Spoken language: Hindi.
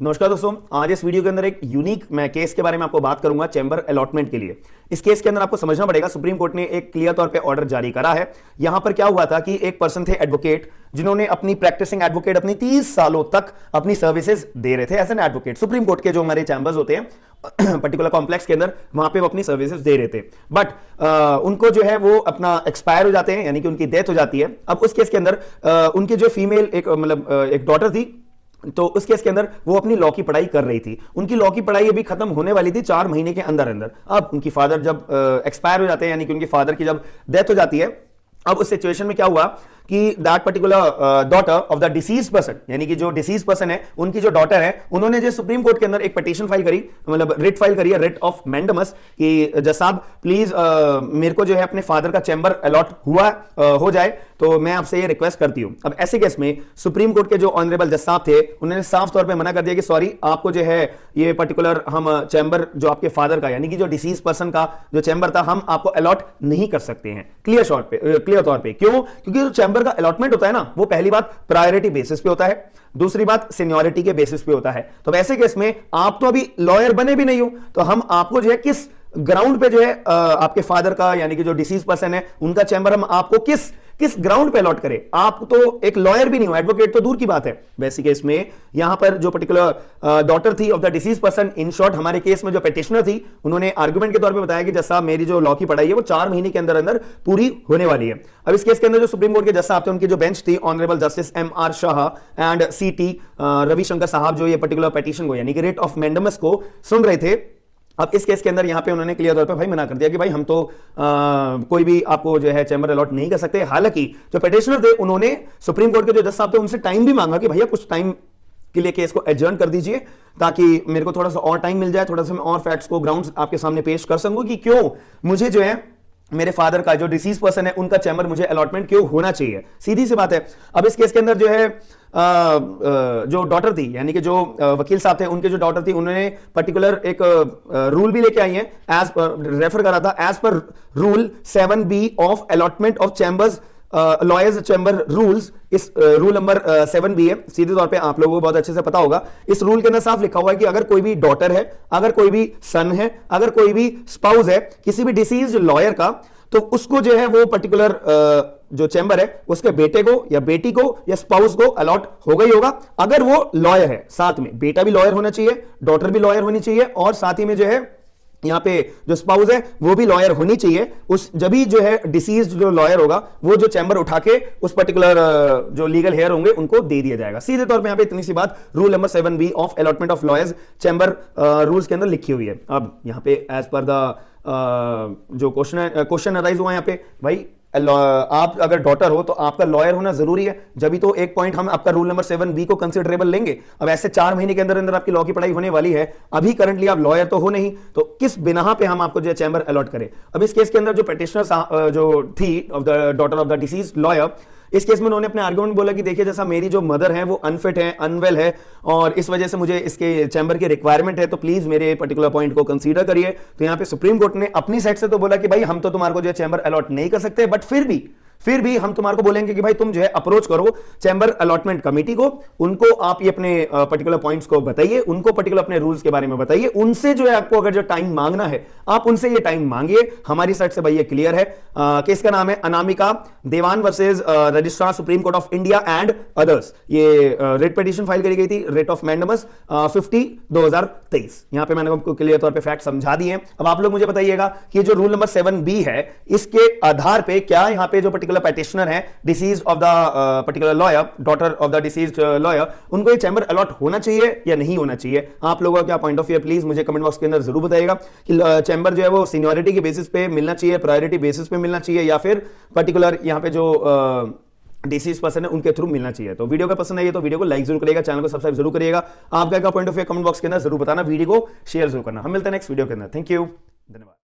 नमस्कार दोस्तों, आज इस वीडियो के अंदर एक यूनिक मैं केस के बारे में आपको बात करूंगा चैम्बर अलॉटमेंट के लिए। इस केस के अंदर आपको समझना पड़ेगा, सुप्रीम कोर्ट ने एक क्लियर तौर पे ऑर्डर जारी करा है। यहां पर क्या हुआ था कि एक पर्सन थे एडवोकेट, जिन्होंने अपनी प्रैक्टिसिंग एडवोकेट अपनी 30 सालों तक अपनी सर्विसेज दे रहे थे as an advocate. Supreme court के जो हमारे चैम्बर्स होते हैं पर्टिकुलर कॉम्प्लेक्स के अंदर, वहां पे वो अपनी सर्विसेज दे रहे थे। बट उनको जो है वो अपना एक्सपायर हो जाते हैं, यानी कि उनकी डेथ हो जाती है। अब उस केस के अंदर उनकी जो फीमेल एक डॉटर थी, तो उस केस के अंदर वो अपनी लॉ की पढ़ाई कर रही थी। उनकी लॉ की पढ़ाई अभी खत्म होने वाली थी 4 महीने के अंदर अंदर। अब उनकी फादर जब एक्सपायर हो जाते हैं, यानी कि उनकी फादर की जब डेथ हो जाती है, अब उस सिचुएशन में क्या हुआ कि that particular daughter of the disease person, यानी कि जो डिसीज पर्सन है, उनकी जो डॉटर है, उन्होंने जो सुप्रीम कोर्ट के अंदर एक पिटीशन फाइल करी, रिट फाइल करी है, रिट ऑफ मैंडमस, कि जज साहब प्लीज मेरे को जो है अपने फादर का चैम्बर अलॉट हुआ हो जाए, तो मैं आपसे ये रिक्वेस्ट करती हूं। अब ऐसे केस में सुप्रीम कोर्ट के जो ऑनरेबल जज साहब थे, उन्होंने साफ तौर पे मना कर दिया कि सॉरी, आपको जो है ये पर्टिकुलर हम चैम्बर जो आपके फादर का, यानी कि जो डिसीज पर्सन का जो चैम्बर था, हम आपको अलॉट नहीं कर सकते हैं। क्लियर तौर पे क्यों? क्योंकि जो चैम्बर का अलॉटमेंट होता है ना, वो पहली बात प्रायोरिटी बेसिस पे होता है, दूसरी बात सीनियरिटी के बेसिस पे होता है। तो वैसे केस में आप तो अभी लॉयर बने भी नहीं हो, तो हम आपको जो है किस ग्राउंड पे जो है आपके फादर का, यानी कि जो डिसीज पर्सन है, उनका चैम्बर हम आपको किस ग्राउंड पे अलॉट करें? आप तो एक लॉयर भी नहीं हो, एडवोकेट तो दूर की बात है। वैसे केस में यहां पर जो पर्टिकुलर डॉटर थी of the disease person, in short हमारे केस में जो पेटिशनर थी, उन्होंने आर्गुमेंट के तौर पे बताया कि जज साहब मेरी जो लॉ की पढ़ाई है वो 4 महीने के अंदर अंदर पूरी होने वाली है। अब इस केस के अंदर जो सुप्रीम कोर्ट के जज साहब थे, उनकी जो बेंच थी, honourable justice M.R. Shah and C.T. Ravishankar साहब, जो ये पर्टिकुलर पेटिशन को, यानी कि रिट ऑफ मैंडमस को सुन रहे थे। अब इस केस के अंदर यहां पे उन्होंने क्लियर तौर पे भाई मना कर दिया कि भाई हम तो कोई भी आपको जो है चैम्बर अलॉट नहीं कर सकते। हालांकि जो पेटिशनर थे, उन्होंने सुप्रीम कोर्ट के जो जज साहब थे, उनसे टाइम भी मांगा कि भैया कुछ टाइम के लिए केस को एडजर्न कर दीजिए, ताकि मेरे को थोड़ा सा और टाइम मिल जाए, थोड़ा सा मैं और फैक्ट्स को, ग्राउंड्स आपके सामने पेश कर सकूं कि क्यों मुझे जो है मेरे फादर का जो डिसीज पर्सन है, उनका चैम्बर मुझे अलॉटमेंट क्यों होना चाहिए। सीधी सी बात है। अब इस केस के अंदर जो है जो डॉटर थी, यानी कि जो वकील साहब थे, उनके जो डॉटर थी, उन्होंने पर्टिकुलर एक रूल भी लेके आई है, एज रेफर करा था, as per rule 7B of allotment of chambers lawyers chamber rules. इस रूल नंबर 7B है, सीधे तौर पे आप लोगों को बहुत अच्छे से पता होगा। इस रूल के अंदर साफ लिखा हुआ है कि अगर कोई भी डॉटर है, अगर कोई भी सन है, अगर कोई भी स्पाउस है किसी भी डिसीज लॉयर का, तो उसको जो है वो पर्टिकुलर जो चैम्बर है, उसके बेटे को या बेटी को या स्पाउस को अलॉट होगा ही होगा। अगर वो लॉयर है, साथ में बेटा भी लॉयर होना चाहिए, डॉटर भी लॉयर होनी चाहिए, और साथ ही में जो है यहां पे जो स्पाउस है वो भी लॉयर होनी चाहिए। उस जब भी जो है डिसीज जो लॉयर होगा, वो जो चैम्बर उठा के उस पर्टिकुलर जो लीगल हेयर होंगे उनको दे दिया जाएगा। सीधे तौर पे यहां पे इतनी सी बात rule number 7B of allotment of lawyers chamber rules के अंदर लिखी हुई है। अब यहां पे एज पर द जो क्वेश्चन अराइज हुआ यहां पे, भाई आप अगर डॉटर हो तो आपका लॉयर होना जरूरी है, जब भी तो एक पॉइंट हम आपका रूल नंबर 7B को कंसिडरेबल लेंगे। अब ऐसे 4 महीने के अंदर अंदर आपकी लॉ की पढ़ाई होने वाली है, अभी करंटली आप लॉयर तो हो नहीं, तो किस बिना पे हम आपको जो चैम्बर अलॉट करें? अब इस केस के अंदर जो पेटिशनर जो थी of the daughter of the disease lawyer, इस केस में उन्होंने अपने आर्गुमेंट बोला कि देखिए जैसा मेरी जो मदर है वो अनफिट है, अनवेल है, और इस वजह से मुझे इसके चैम्बर की रिक्वायरमेंट है, तो प्लीज मेरे पर्टिकुलर पॉइंट को कंसीडर करिए। तो यहां पे सुप्रीम कोर्ट ने अपनी साइड से तो बोला कि भाई हम तो तुम्हारे को जो चैम्बर अलॉट नहीं कर सकते, बट फिर भी हम तुम्हारे को बोलेंगे कि भाई तुम जो है अप्रोच करो चैम्बर अलॉटमेंट कमेटी को, उनको आप ये अपने पर्टिकुलर पॉइंट्स को बताइए, उनको पर्टिकुलर अपने रूल्स के बारे में बताइए, उनसे जो है आपको अगर जो टाइम मांगना है आप उनसे ये टाइम मांगिए। हमारी साइड से भाई ये क्लियर है। केस का नाम है अनामिका देवान versus registrar supreme court of India and others. ये रिट पिटीशन फाइल करी गई थी, रिट ऑफ मैंडमस 50/2023। यहां पे मैंने आपको क्लियर तौर पे फैक्ट समझा दिए हैं। अब आप लोग मुझे बताइएगा कि जो रूल नंबर 7B है, इसके आधार पे क्या यहां पे जो पर्टिकुलर पेटिशनर है, disease of the particular lawyer, daughter of the deceased lawyer, उनको ये चैम्बर अलॉट होना चाहिए या नहीं होना चाहिए? आप लोगों का क्या पॉइंट ऑफ व्यू है, प्लीज मुझे कमेंट बॉक्स के अंदर जरूर बताइएगा कि चैम्बर जो है वो सीनियरिटी के बेसिस पे मिलना चाहिए, प्रायोरिटी बेसिस पे मिलना चाहिए, या फिर पर्टिकुलर यहां पे जो डिसीज पर्सन है उनके थ्रू मिलना चाहिए। तो वीडियो का पसंद आई तो वीडियो को लाइक जरूर करिएगा, चैनल को सब्सक्राइब जरूर करिएगा। आपका क्या point of view comment box के अंदर जरूर बताना, वीडियो को शेयर जरूर करना। हम मिलते हैं नेक्स्ट वीडियो के अंदर। थैंक यू, धन्यवाद।